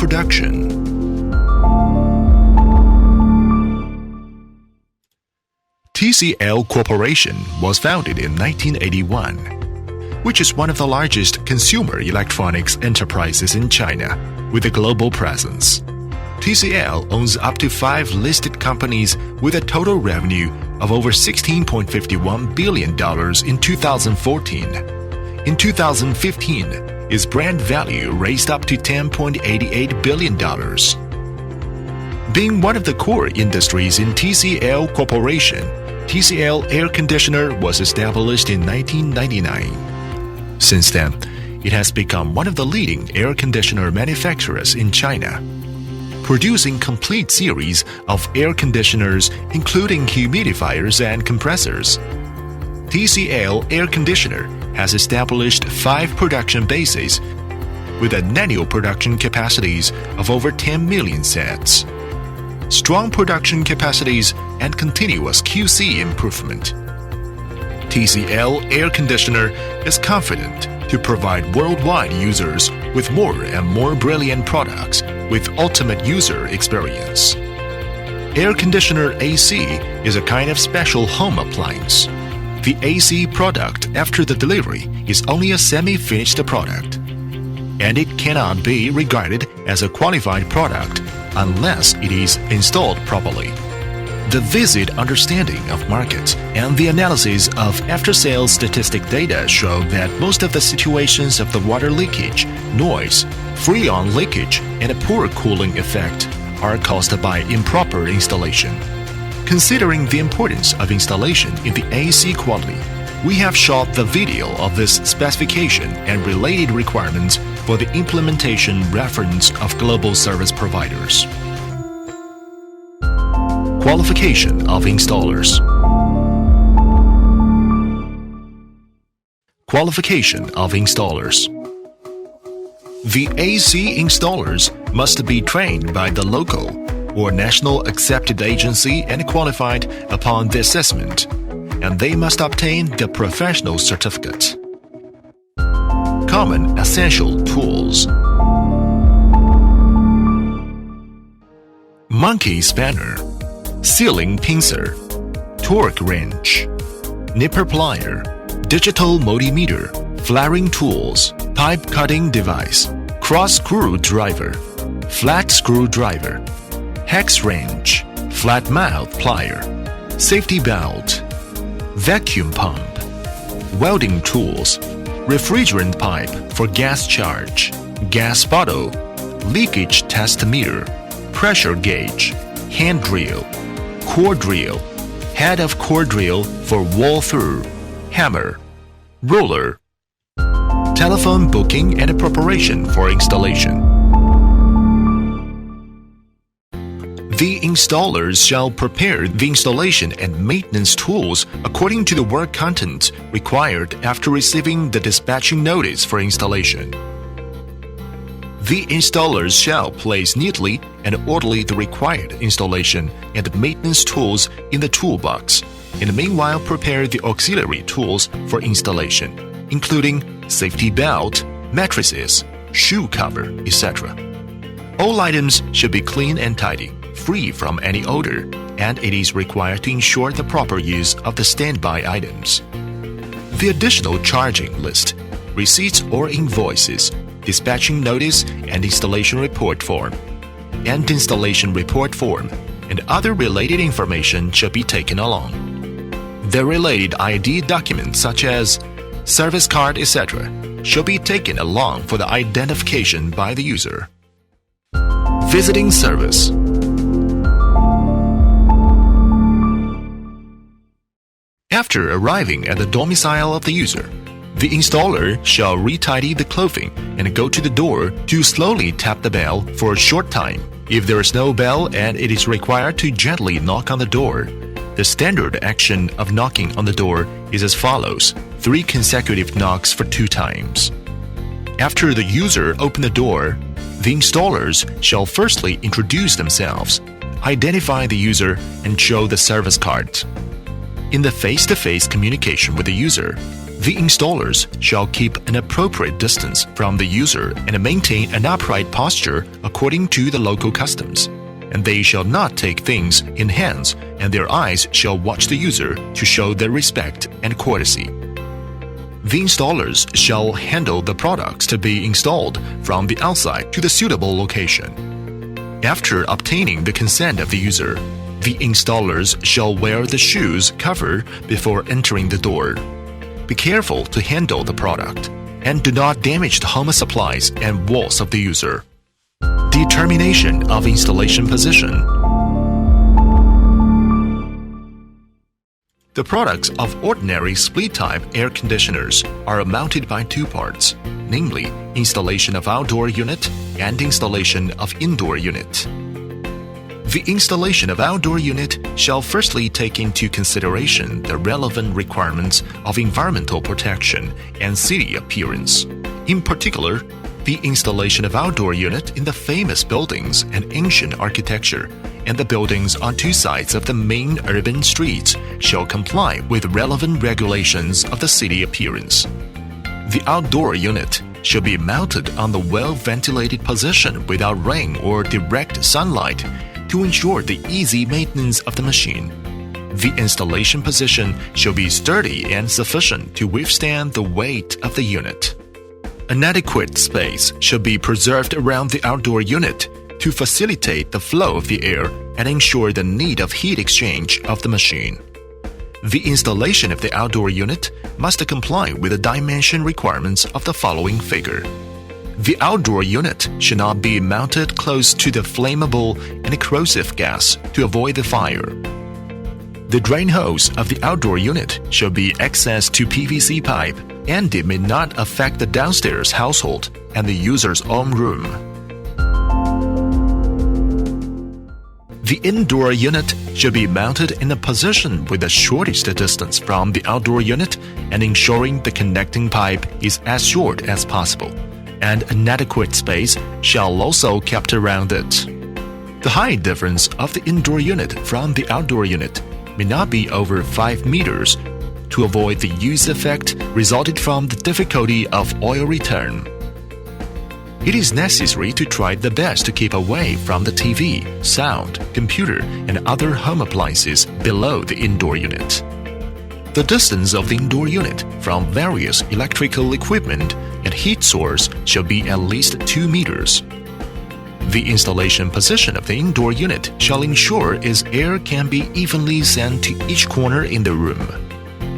Introduction. TCL Corporation was founded in 1981, which is one of the largest consumer electronics enterprises in China, with a global presence. TCL owns up to 5 listed companies with a total revenue of over $16.51 billion in 2014. In 2015, its brand value raised up to $10.88 billion. Being one of the core industries in TCL Corporation, TCL Air Conditioner was established in 1999. Since then, it has become one of the leading air conditioner manufacturers in China, producing complete series of air conditioners including humidifiers and compressors. TCL Air Conditioner has established 5 production bases with annual production capacities of over 10 million sets, strong production capacities, and continuous QC improvement. TCL Air Conditioner is confident to provide worldwide users with more and more brilliant products with ultimate user experience. Air conditioner AC is a kind of special home appliance. The AC product after the delivery is only a semi-finished product, and it cannot be regarded as a qualified product unless it is installed properly. The vivid understanding of markets and the analysis of after-sales statistic data show that most of the situations of the water leakage, noise, freon leakage, and a poor cooling effect are caused by improper installation. Considering the importance of installation in the AC quality, we have shot the video of this specification and related requirements for the implementation reference of global service providers. Qualification of installers. Qualification of installers. The AC installers must be trained by the local or national accepted agency and qualified upon the assessment, and they must obtain the professional certificate. Common essential tools: monkey spanner, sealing pincer, torque wrench, nipper plier, digital multimeter, flaring tools, pipe cutting device, cross screw driver, flat screw driver, hex wrench, flat mouth plier, safety belt, vacuum pump, welding tools, refrigerant pipe for gas charge, gas bottle, leakage test meter, pressure gauge, hand drill, core drill, head of core drill for wall through, hammer, ruler. Telephone booking and preparation for installation. The installers shall prepare the installation and maintenance tools according to the work content required after receiving the dispatching notice for installation. The installers shall place neatly and orderly the required installation and maintenance tools in the toolbox, and meanwhile prepare the auxiliary tools for installation, including safety belt, mattresses, shoe cover, etc. All items should be clean and tidy, free from any odor, and it is required to ensure the proper use of the standby items. The additional charging list, receipts or invoices, dispatching notice and installation report form, and installation report form, and other related information should be taken along. The related ID documents such as service card, etc., should be taken along for the identification by the user. Visiting service. After arriving at the domicile of the user, the installer shall retidy the clothing and go to the door to slowly tap the bell for a short time. If there is no bell and it is required to gently knock on the door, the standard action of knocking on the door is as follows: 3 consecutive knocks for 2 times. After the user opens the door, the installers shall firstly introduce themselves, identify the user, and show the service card. In the face-to-face communication with the user, The installers shall keep an appropriate distance from the user and maintain an upright posture according to the local customs. And they shall not take things in hands, and their eyes shall watch the user to show their respect and courtesy. The installers shall handle the products to be installed from the outside to the suitable location. After obtaining the consent of the user, the installers shall wear the shoes cover before entering the door. Be careful to handle the product, and do not damage the home supplies and walls of the user. Determination of installation position. The products of ordinary split-type air conditioners are mounted by two parts, namely installation of outdoor unit and installation of indoor unit. The installation of outdoor unit shall firstly take into consideration the relevant requirements of environmental protection and city appearance. In particular, the installation of outdoor unit in the famous buildings and ancient architecture and the buildings on two sides of the main urban streets shall comply with relevant regulations of the city appearance. The outdoor unit shall be mounted on the well-ventilated position without rain or direct sunlight to ensure the easy maintenance of the machine. The installation position shall be sturdy and sufficient to withstand the weight of the unit. An adequate space should be preserved around the outdoor unit to facilitate the flow of the air and ensure the need of heat exchange of the machine. The installation of the outdoor unit must comply with the dimension requirements of the following figure. The outdoor unit should not be mounted close to the flammable and corrosive gas to avoid the fire. The drain hose of the outdoor unit shall be accessed to PVC pipe, and it may not affect the downstairs household and the user's own room. The indoor unit should be mounted in a position with the shortest distance from the outdoor unit and ensuring the connecting pipe is as short as possible, and an adequate space shall also be kept around it. The height difference of the indoor unit from the outdoor unit may not be over 5 meters to avoid the use effect resulted from the difficulty of oil return. It is necessary to try the best to keep away from the TV, sound, computer, and other home appliances below the indoor unit. The distance of the indoor unit from various electrical equipment and heat source shall be at least 2 meters. The installation position of the indoor unit shall ensure its air can be evenly sent to each corner in the room.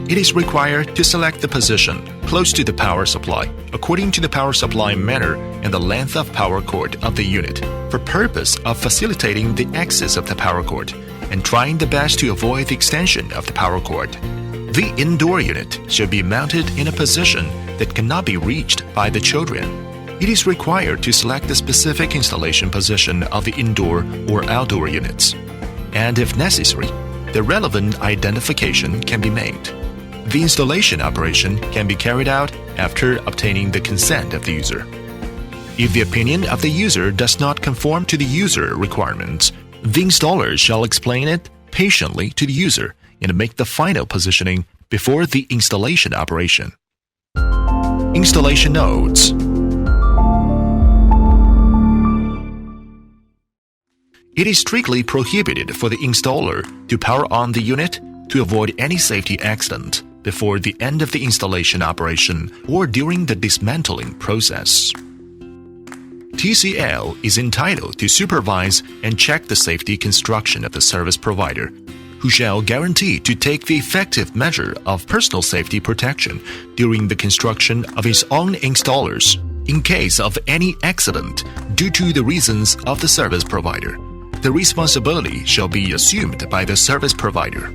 It is required to select the position close to the power supply according to the power supply manner and the length of power cord of the unit for purpose of facilitating the access of the power cord and trying the best to avoid the extension of the power cord. The indoor unit should be mounted in a position that cannot be reached by the children. It is required to select the specific installation position of the indoor or outdoor units, and if necessary, the relevant identification can be made. The installation operation can be carried out after obtaining the consent of the user. If the opinion of the user does not conform to the user requirements, the installer shall explain it patiently to the user and make the final positioning before the installation operation. Installation notes. It is strictly prohibited for the installer to power on the unit to avoid any safety accident before the end of the installation operation or during the dismantling process. TCL is entitled to supervise and check the safety construction of the service provider, who shall guarantee to take the effective measure of personal safety protection during the construction of his own installers in case of any accident due to the reasons of the service provider. The responsibility shall be assumed by the service provider.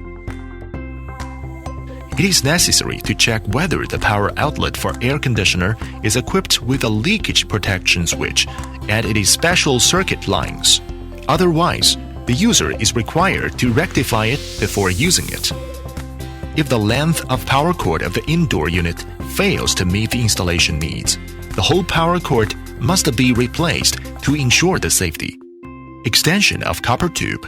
It is necessary to check whether the power outlet for air conditioner is equipped with a leakage protection switch and its special circuit lines. Otherwise, the user is required to rectify it before using it. If the length of power cord of the indoor unit fails to meet the installation needs, the whole power cord must be replaced to ensure the safety. Extension of copper tube.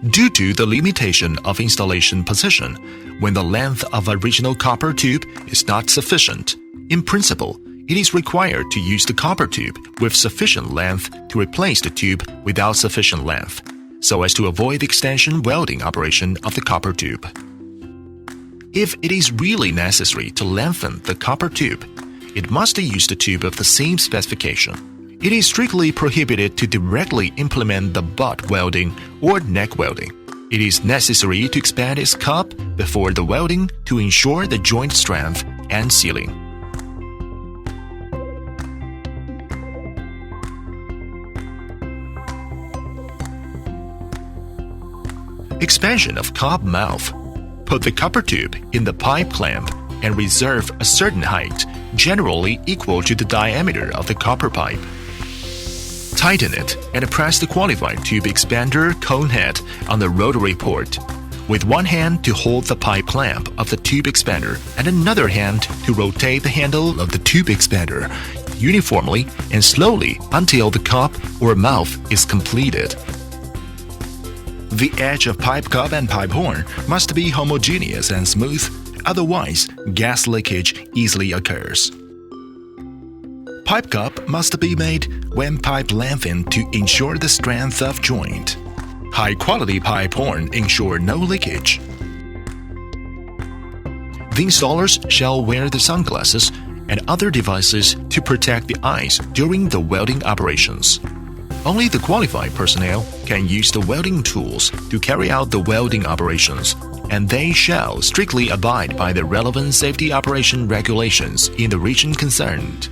Due to the limitation of installation position, when the length of original copper tube is not sufficient, in principle, it is required to use the copper tube with sufficient length to replace the tube without sufficient length, so as to avoid the extension welding operation of the copper tube. If it is really necessary to lengthen the copper tube, it must use the tube of the same specification. It is strictly prohibited to directly implement the butt welding or neck welding. It is necessary to expand its cup before the welding to ensure the joint strength and sealing. Expansion of cup mouth. Put the copper tube in the pipe clamp and reserve a certain height, generally equal to the diameter of the copper pipe. Tighten it and press the qualified tube expander cone head on the rotary port, with one hand to hold the pipe clamp of the tube expander and another hand to rotate the handle of the tube expander uniformly and slowly until the cup or mouth is completed. The edge of pipe cup and pipe horn must be homogeneous and smooth, otherwise gas leakage easily occurs. Pipe cup must be made when pipe lengthened to ensure the strength of joint. High-quality pipe horn ensure no leakage. The installers shall wear the sunglasses and other devices to protect the eyes during the welding operations. Only the qualified personnel can use the welding tools to carry out the welding operations, and they shall strictly abide by the relevant safety operation regulations in the region concerned.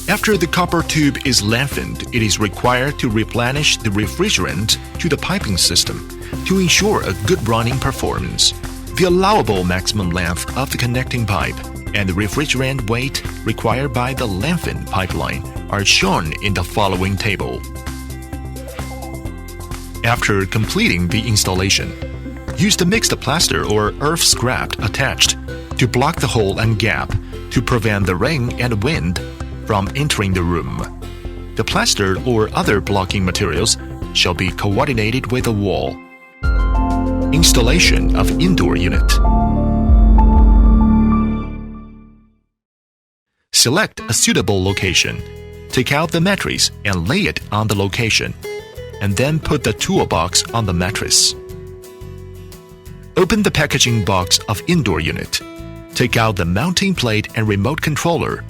After the copper tube is lengthened, it is required to replenish the refrigerant to the piping system to ensure a good running performance. The allowable maximum length of the connecting pipe and the refrigerant weight required by the lengthened pipeline are shown in the following table. After completing the installation, use the mixed plaster or earth scrap attached to block the hole and gap to prevent the rain and wind from entering the room. The plaster or other blocking materials shall be coordinated with the wall. Installation of indoor unit. Select a suitable location. Take out the mattress and lay it on the location, and then put the toolbox on the mattress. Open the packaging box of indoor unit. Take out the mounting plate and remote controller,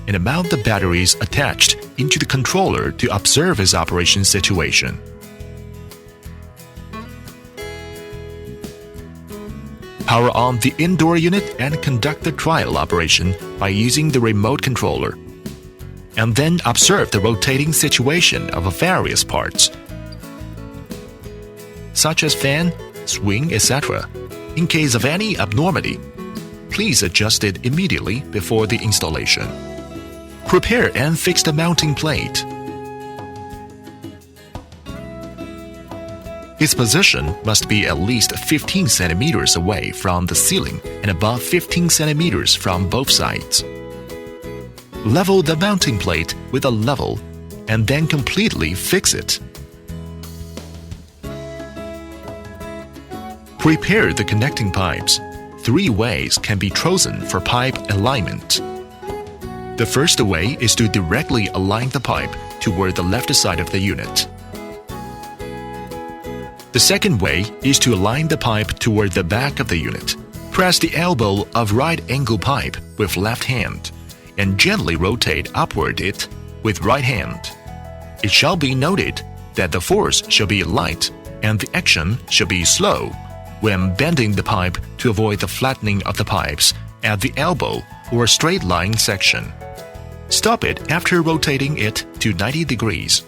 and mount the batteries attached into the controller to observe its operation situation. Power on the indoor unit and conduct the trial operation by using the remote controller. And then observe the rotating situation of various parts, such as fan, swing, etc. In case of any abnormality, please adjust it immediately before the installation. Prepare and fix the mounting plate. Its position must be at least 15 centimeters away from the ceiling and above 15 centimeters from both sides. Level the mounting plate with a level and then completely fix it. Prepare the connecting pipes. 3 ways can be chosen for pipe alignment. The first way is to directly align the pipe toward the left side of the unit. The second way is to align the pipe toward the back of the unit. Press the elbow of right angle pipe with left hand and gently rotate upward it with right hand. It shall be noted that the force shall be light and the action shall be slow when bending the pipe to avoid the flattening of the pipes at the elbow or straight line section. Stop it after rotating it to 90 degrees.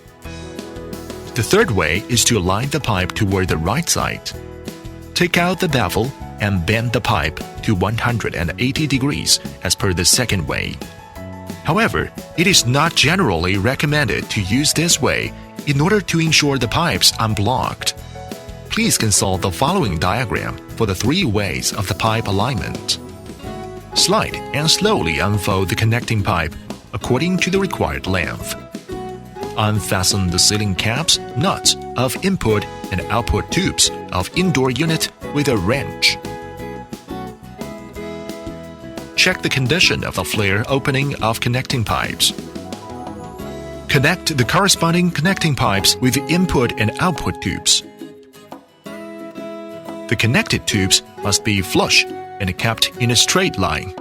The third way is to align the pipe toward the right side. Take out the baffle and bend the pipe to 180 degrees as per the second way. However, it is not generally recommended to use this way in order to ensure the pipes unblocked. Please consult the following diagram for the 3 ways of the pipe alignment. Slide and slowly unfold the connecting pipe according to the required length. Unfasten the sealing caps, nuts of input and output tubes of indoor unit with a wrench. Check the condition of the flare opening of connecting pipes. Connect the corresponding connecting pipes with the input and output tubes. The connected tubes must be flush and kept in a straight line.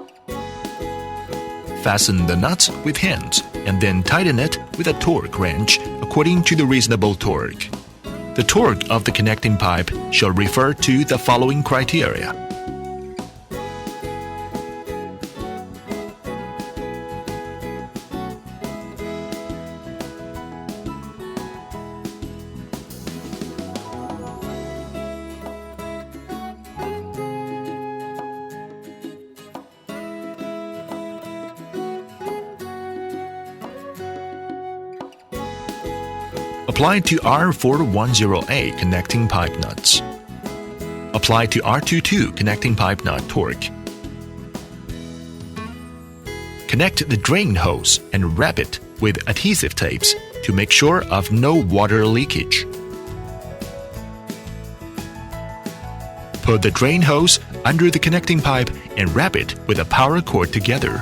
Fasten the nuts with hands and then tighten it with a torque wrench according to the reasonable torque. The torque of the connecting pipe shall refer to the following criteria. Apply to R410A connecting pipe nuts. Apply to R22 connecting pipe nut torque. Connect the drain hose and wrap it with adhesive tapes to make sure of no water leakage. Put the drain hose under the connecting pipe and wrap it with a power cord together.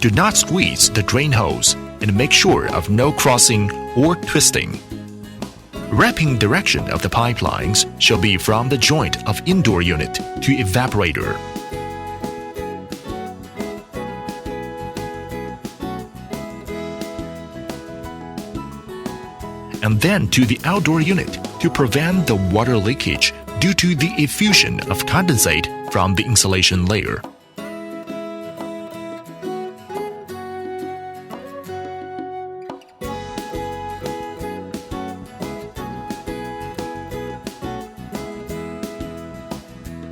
Do not squeeze the drain hose and make sure of no crossing or twisting. Wrapping direction of the pipelines shall be from the joint of indoor unit to evaporator. And then to the outdoor unit to prevent the water leakage due to the effusion of condensate from the insulation layer.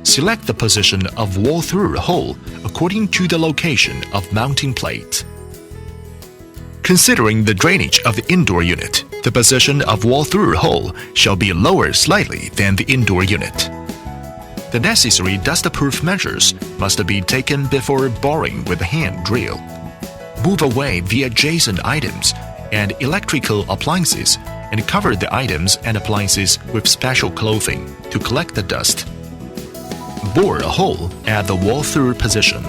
Select the position of wall-through hole according to the location of mounting plate. Considering the drainage of the indoor unit, the position of wall-through hole shall be lower slightly than the indoor unit. The necessary dust-proof measures must be taken before boring with a hand drill. Move away the adjacent items and electrical appliances and cover the items and appliances with special clothing to collect the dust. Bore a hole at the wall-through position.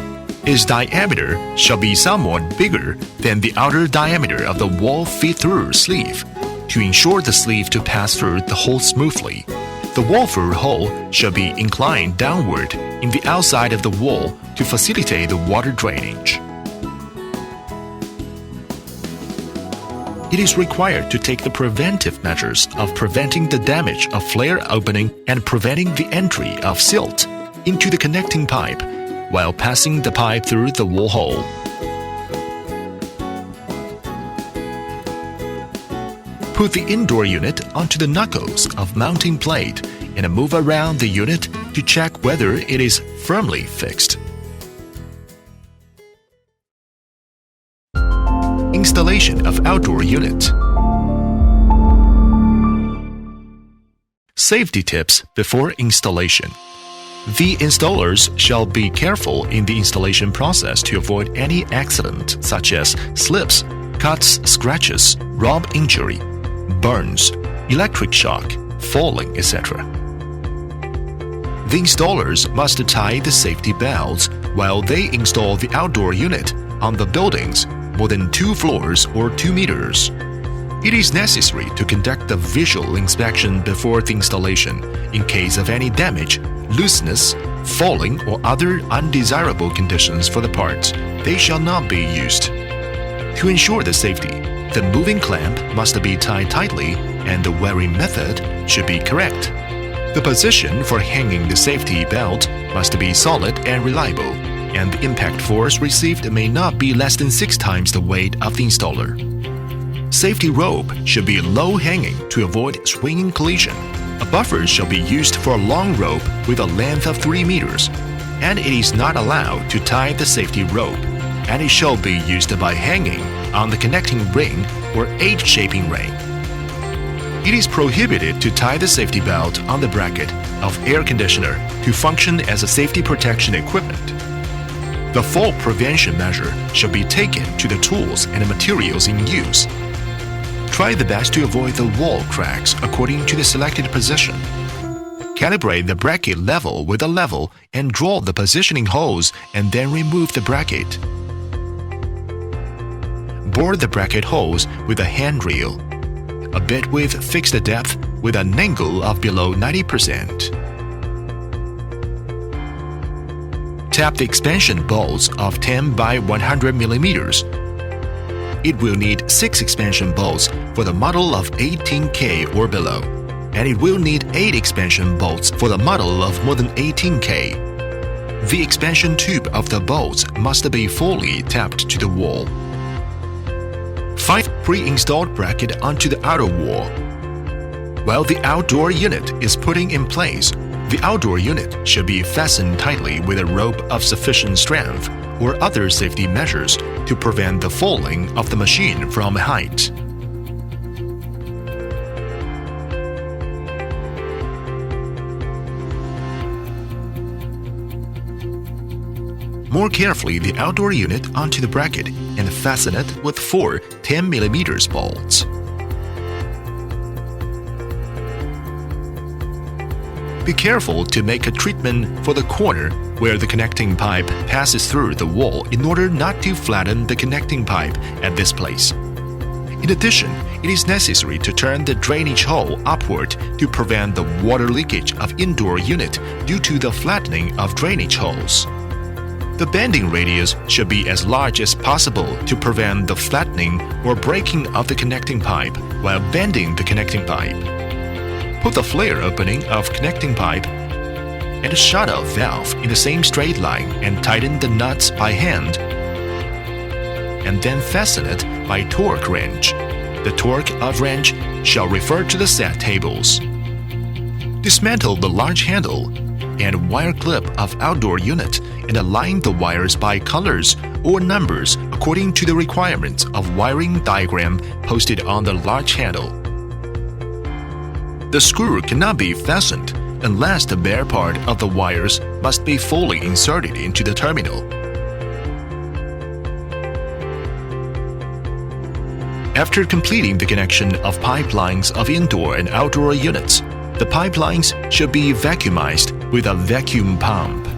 Its diameter shall be somewhat bigger than the outer diameter of the wall feed-through sleeve to ensure the sleeve to pass through the hole smoothly. The wall-through hole shall be inclined downward in the outside of the wall to facilitate the water drainage. It is required to take the preventive measures of preventing the damage of flare opening and preventing the entry of silt into the connecting pipe while passing the pipe through the wall hole. Put the indoor unit onto the knuckles of mounting plate and move around the unit to check whether it is firmly fixed. Installation of outdoor unit. Safety tips before installation. The installers shall be careful in the installation process to avoid any accident such as slips, cuts, scratches, rub injury, burns, electric shock, falling, etc. The installers must tie the safety belts while they install the outdoor unit on the buildings more than 2 floors or 2 meters. It is necessary to conduct a visual inspection before the installation in case of any damage, looseness, falling, or other undesirable conditions for the parts. They shall not be used. To ensure the safety, the moving clamp must be tied tightly and the wearing method should be correct. The position for hanging the safety belt must be solid and reliable, and the impact force received may not be less than 6 times the weight of the installer. Safety rope should be low-hanging to avoid swinging collision. A buffer shall be used for a long rope with a length of 3 meters, and it is not allowed to tie the safety rope, and it shall be used by hanging on the connecting ring or H-shaping ring. It is prohibited to tie the safety belt on the bracket of air conditioner to function as a safety protection equipment. The fall prevention measure shall be taken to the tools and materials in use. Try the best to avoid the wall cracks according to the selected position. Calibrate the bracket level with a level and draw the positioning holes and then remove the bracket. Bore the bracket holes with a hand drill. A bit width fixed depth with an angle of below 90%. Tap the expansion bolts of 10 by 100 millimeters. It will need 6 expansion bolts for the model of 18K or below, and it will need 8 expansion bolts for the model of more than 18K. The expansion tube of the bolts must be fully tapped to the wall. 5 pre-installed bracket onto the outer wall. While the outdoor unit is putting in place, the outdoor unit should be fastened tightly with a rope of sufficient strength or other safety measures to prevent the falling of the machine from height. More carefully the outdoor unit onto the bracket and fasten it with 4 10mm bolts. Be careful to make a treatment for the corner where the connecting pipe passes through the wall in order not to flatten the connecting pipe at this place. In addition, it is necessary to turn the drainage hole upward to prevent the water leakage of indoor unit due to the flattening of drainage holes. The bending radius should be as large as possible to prevent the flattening or breaking of the connecting pipe while bending the connecting pipe. Put the flare opening of connecting pipe and a shut-off valve in the same straight line and tighten the nuts by hand, and then fasten it by torque wrench. The torque of wrench shall refer to the set tables. Dismantle the large handle and wire clip of outdoor unit and align the wires by colors or numbers according to the requirements of wiring diagram posted on the large handle. The screw cannot be fastened unless the bare part of the wires must be fully inserted into the terminal. After completing the connection of pipelines of indoor and outdoor units, the pipelines should be vacuumized with a vacuum pump.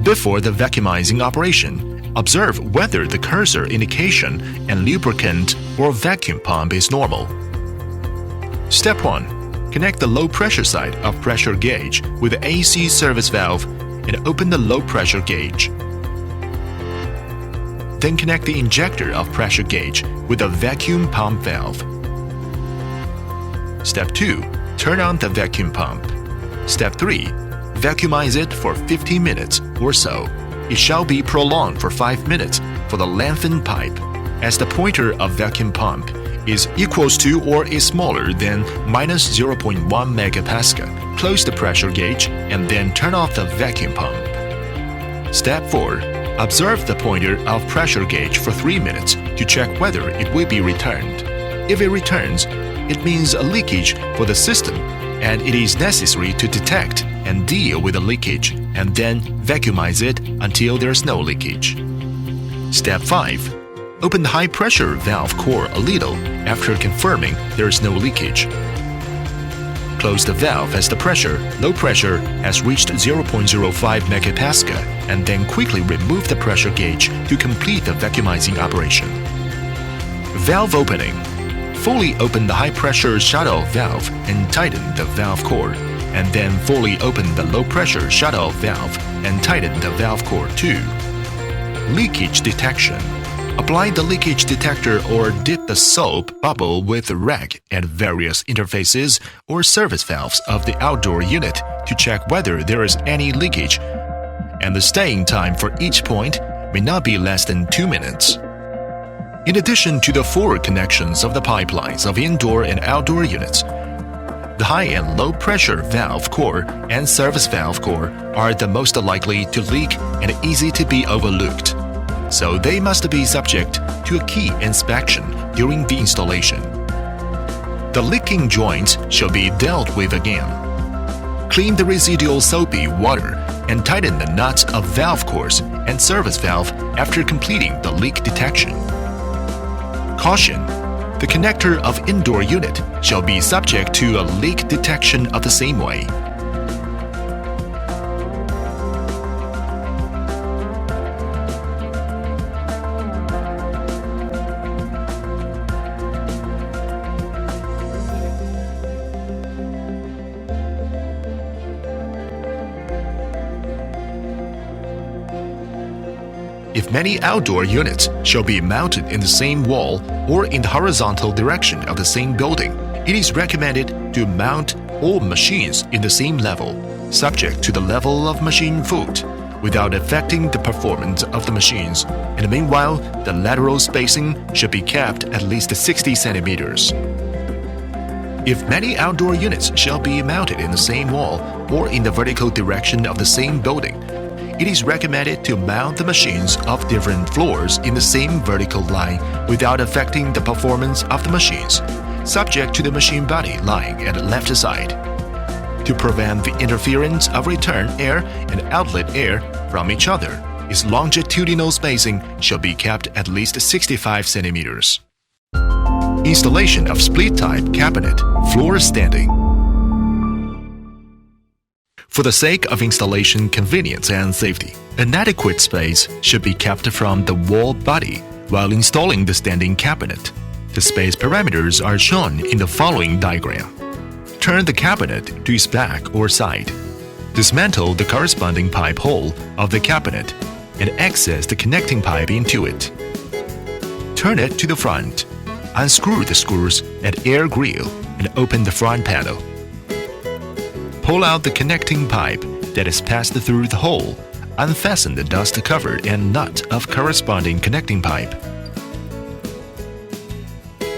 Before the vacuumizing operation, observe whether the cursor indication and lubricant or vacuum pump is normal. Step 1. Connect the low pressure side of pressure gauge with the AC service valve and open the low pressure gauge. Then connect the injector of pressure gauge with the vacuum pump valve. Step 2. Turn on the vacuum pump. Step 3. Vacuumize it for 15 minutes or so. It shall be prolonged for 5 minutes for the lengthened pipe, as the pointer of vacuum pump is equals to or is smaller than minus 0.1 megapascal. Close the pressure gauge and then turn off the vacuum pump. Step 4. Observe the pointer of pressure gauge for 3 minutes to check whether it will be returned. If it returns, it means a leakage for the system, and it is necessary to detect and deal with the leakage and then vacuumize it until there's no leakage. Step 5. Open the high-pressure valve core a little after confirming there is no leakage. Close the valve as the low pressure, has reached 0.05 megapascal, and then quickly remove the pressure gauge to complete the vacuumizing operation. Valve opening. Fully open the high-pressure shut-off valve and tighten the valve core, and then fully open the low-pressure shut-off valve and tighten the valve core too. Leakage detection. Apply the leakage detector or dip the soap bubble with the rag at various interfaces or service valves of the outdoor unit to check whether there is any leakage, and the staying time for each point may not be less than 2 minutes. In addition to the 4 connections of the pipelines of indoor and outdoor units, the high and low pressure valve core and service valve core are the most likely to leak and easy to be overlooked, so they must be subject to a key inspection during the installation. The leaking joints shall be dealt with again. Clean the residual soapy water and tighten the nuts of valve cores and service valve after completing the leak detection. Caution: The connector of indoor unit shall be subject to a leak detection of the same way. If many outdoor units shall be mounted in the same wall or in the horizontal direction of the same building, it is recommended to mount all machines in the same level, subject to the level of machine foot, without affecting the performance of the machines, and meanwhile, the lateral spacing should be kept at least 60 centimeters. If many outdoor units shall be mounted in the same wall or in the vertical direction of the same building, it is recommended to mount the machines of different floors in the same vertical line without affecting the performance of the machines, subject to the machine body lying at the left side. To prevent the interference of return air and outlet air from each other, its longitudinal spacing shall be kept at least 65 centimeters. Installation of split-type cabinet, floor standing. For the sake of installation convenience and safety, an adequate space should be kept from the wall body while installing the standing cabinet. The space parameters are shown in the following diagram. Turn the cabinet to its back or side. Dismantle the corresponding pipe hole of the cabinet and access the connecting pipe into it. Turn it to the front. Unscrew the screws at air grill and open the front panel. Pull out the connecting pipe that is passed through the hole. Unfasten the dust cover and nut of corresponding connecting pipe.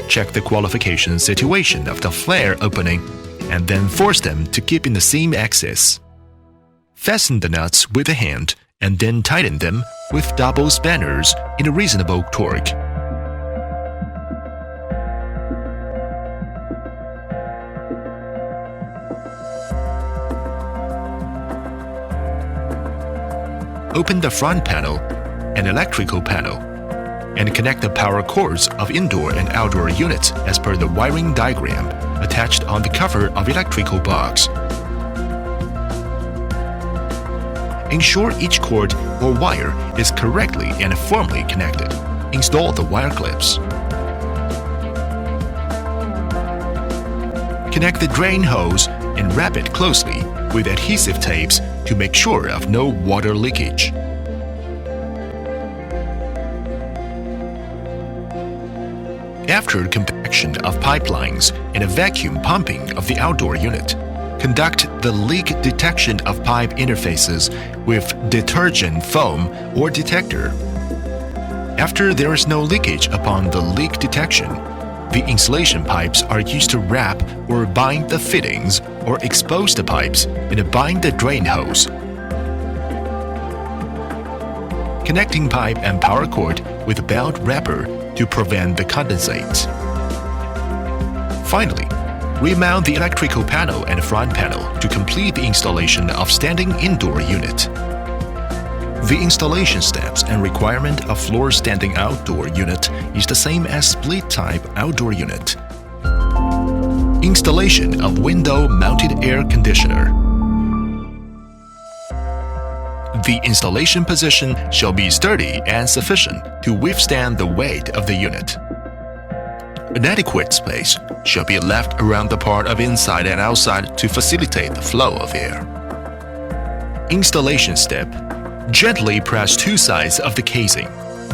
Check the qualification situation of the flare opening and then force them to keep in the same axis. Fasten the nuts with a hand and then tighten them with double spanners in a reasonable torque. Open the front panel and electrical panel and connect the power cords of indoor and outdoor units as per the wiring diagram attached on the cover of electrical box. Ensure each cord or wire is correctly and firmly connected. Install the wire clips. Connect the drain hose and wrap it closely with adhesive tapes to make sure of no water leakage. After compaction of pipelines and a vacuum pumping of the outdoor unit, conduct the leak detection of pipe interfaces with detergent foam or detector. After there is no leakage upon the leak detection, the insulation pipes are used to wrap or bind the fittings or expose the pipes and bind the drain hose. Connecting pipe and power cord with a belt wrapper to prevent the condensate. Finally, remount the electrical panel and front panel to complete the installation of standing indoor unit. The installation steps and requirement of floor standing outdoor unit is the same as split-type outdoor unit. Installation of window-mounted air conditioner. The installation position shall be sturdy and sufficient to withstand the weight of the unit. An adequate space shall be left around the part of inside and outside to facilitate the flow of air. Installation step. Gently press two sides of the casing.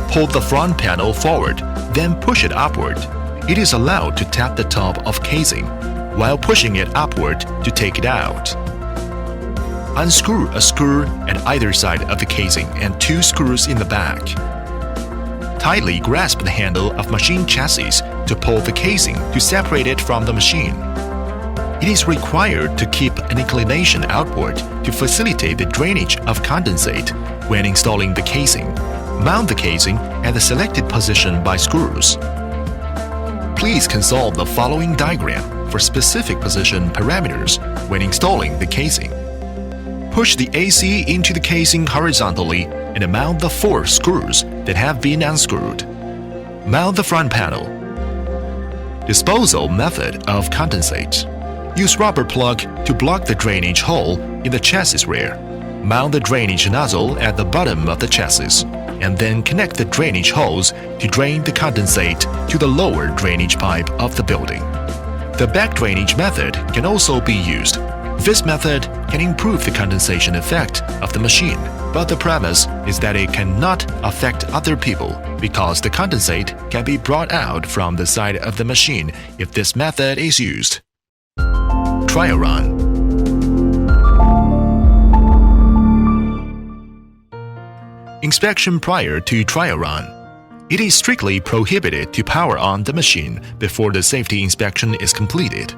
Pull the front panel forward, then push it upward. It is allowed to tap the top of casing while pushing it upward to take it out. Unscrew a screw at either side of the casing and two screws in the back. Tightly grasp the handle of machine chassis to pull the casing to separate it from the machine. It is required to keep an inclination outward to facilitate the drainage of condensate when installing the casing. Mount the casing at the selected position by screws. Please consult the following diagram for specific position parameters when installing the casing. Push the AC into the casing horizontally and mount the 4 screws that have been unscrewed. Mount the front panel. Disposal method of condensate. Use rubber plug to block the drainage hole in the chassis rear. Mount the drainage nozzle at the bottom of the chassis, and then connect the drainage hose to drain the condensate to the lower drainage pipe of the building. The back drainage method can also be used. This method can improve the condensation effect of the machine, but the premise is that it cannot affect other people because the condensate can be brought out from the side of the machine if this method is used. Trial run. Inspection prior to trial run. It is strictly prohibited to power on the machine before the safety inspection is completed.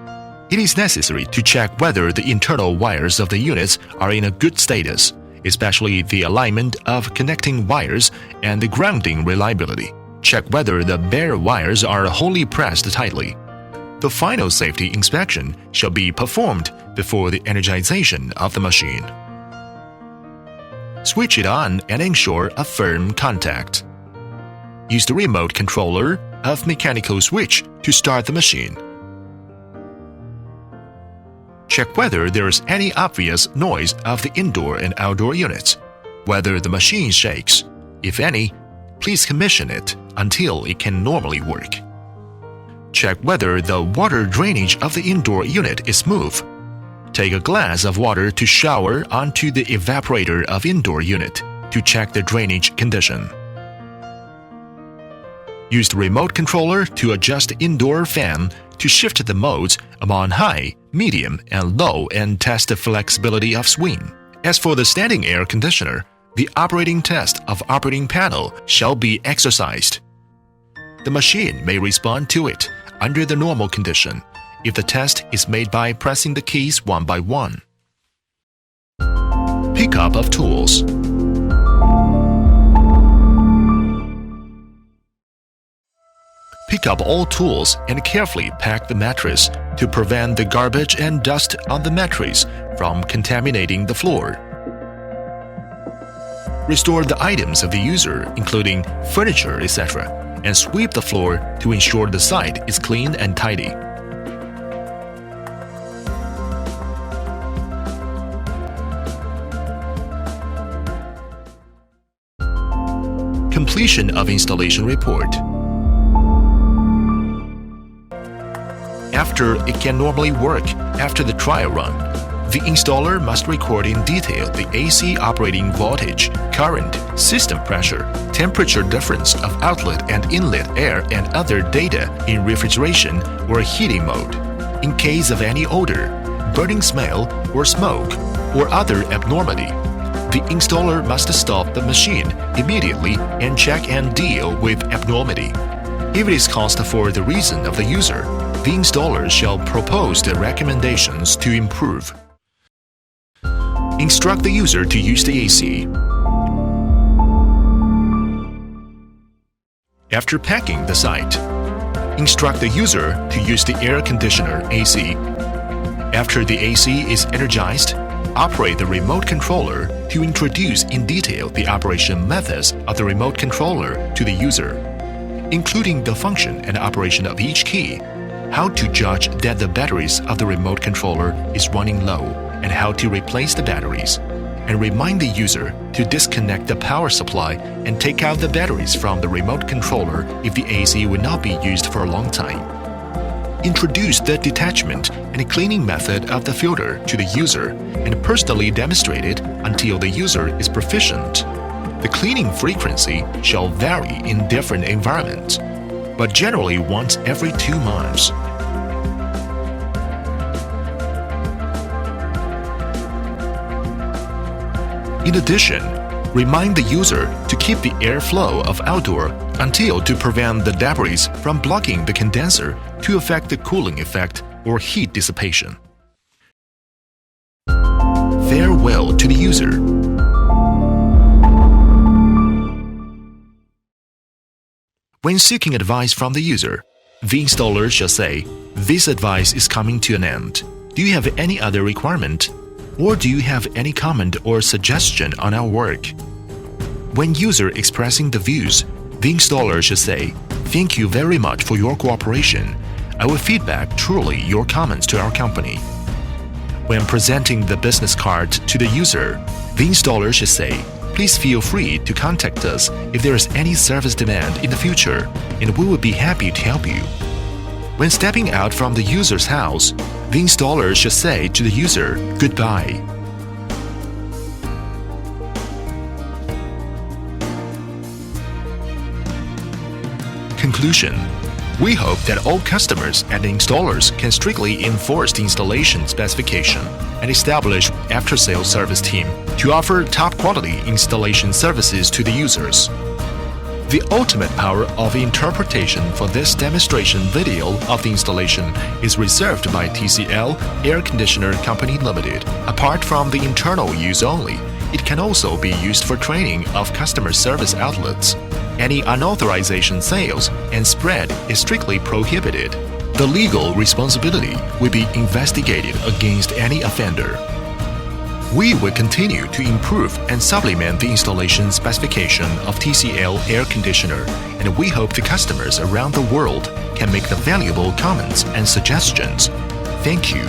It is necessary to check whether the internal wires of the units are in a good status, especially the alignment of connecting wires and the grounding reliability. Check whether the bare wires are wholly pressed tightly. The final safety inspection shall be performed before the energization of the machine. Switch it on and ensure a firm contact. Use the remote controller of mechanical switch to start the machine. Check whether there is any obvious noise of the indoor and outdoor units, whether the machine shakes. If any, please commission it until it can normally work. Check whether the water drainage of the indoor unit is smooth. Take a glass of water to shower onto the evaporator of indoor unit to check the drainage condition. Use the remote controller to adjust the indoor fan to shift the modes among high, medium, and low and test the flexibility of swing. As for the standing air conditioner, the operating test of operating panel shall be exercised. The machine may respond to it under the normal condition if the test is made by pressing the keys one by one. Pickup of tools. Pick up all tools and carefully pack the mattress to prevent the garbage and dust on the mattress from contaminating the floor. Restore the items of the user, including furniture, etc., and sweep the floor to ensure the site is clean and tidy. Completion of installation report. After it can normally work after the trial run, the installer must record in detail the AC operating voltage, current, system pressure, temperature difference of outlet and inlet air and other data in refrigeration or heating mode. In case of any odor, burning smell or smoke, or other abnormality, the installer must stop the machine immediately and check and deal with abnormality. If it is caused for the reason of the user, the installer shall propose the recommendations to improve. Instruct the user to use the AC. After packing the site, instruct the user to use the air conditioner AC. After the AC is energized, operate the remote controller to introduce in detail the operation methods of the remote controller to the user, including the function and operation of each key, how to judge that the batteries of the remote controller is running low, and how to replace the batteries, and remind the user to disconnect the power supply and take out the batteries from the remote controller if the AC will not be used for a long time. Introduce the detachment and cleaning method of the filter to the user and personally demonstrate it until the user is proficient. The cleaning frequency shall vary in different environments, but generally once every 2 months. In addition, remind the user to keep the airflow of outdoor until to prevent the debris from blocking the condenser to affect the cooling effect or heat dissipation. Farewell to the user. When seeking advice from the user, the installer shall say, "This advice is coming to an end. Do you have any other requirement? Or do you have any comment or suggestion on our work?" When user expressing the views, the installer should say, "Thank you very much for your cooperation. I will feedback truly your comments to our company. When presenting the business card to the user, the installer should say, "Please feel free to contact us if there is any service demand in the future, and we will be happy to help you." When stepping out from the user's house, the installer should say to the user, "Goodbye." Conclusion. We hope that all customers and installers can strictly enforce the installation specification and establish after-sales service team to offer top-quality installation services to the users. The ultimate power of interpretation for this demonstration video of the installation is reserved by TCL Air Conditioner Company Limited. Apart from the internal use only, it can also be used for training of customer service outlets. Any unauthorized sales and spread is strictly prohibited. The legal responsibility will be investigated against any offender. We will continue to improve and supplement the installation specification of TCL air conditioner, and we hope the customers around the world can make the valuable comments and suggestions. Thank you.